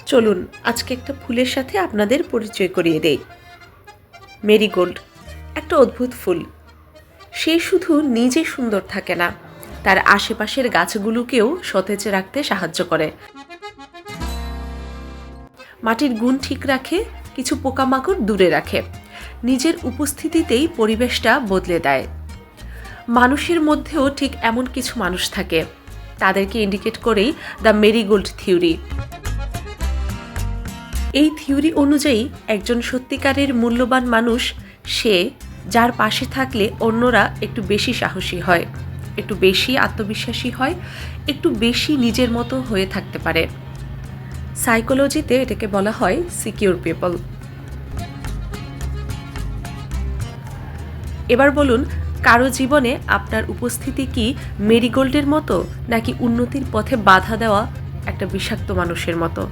চলুন আজকে একটা ফুলের সাথে আপনাদের পরিচয় করিয়ে দেই। মেরিগোল্ড একটা অদ্ভুত ফুল। সে শুধু নিজে সুন্দর থাকে না, তার আশেপাশের গাছগুলোকেও সতেজ রাখতে সাহায্য করে। মাটির গুণ ঠিক রাখে, কিছু পোকামাকড় দূরে রাখে, নিজের উপস্থিতিতেই পরিবেশটা বদলে দেয়। মানুষের মধ্যেও ঠিক এমন কিছু মানুষ থাকে, তাদেরকে ইন্ডিকেট করেই দ্য মেরিগোল্ড থিওরি। এই থিওরি অনুযায়ী একজন সত্যিকারের মূল্যবান মানুষ সে যার পাশে থাকলে অন্যরা একটু বেশি সাহসী হয়, একটু বেশি আত্মবিশ্বাসী হয়, একটু বেশি নিজের মতো হয়ে থাকতে পারে। সাইকোলজিতে এটাকে বলা হয় সিকিউর পিপল। এবার বলুন, কারো জীবনে আপনার উপস্থিতি কি মেরিগোল্ডের মতো, নাকি উন্নতির পথে বাধা দেওয়া একটা বিষাক্ত মানুষের মতো?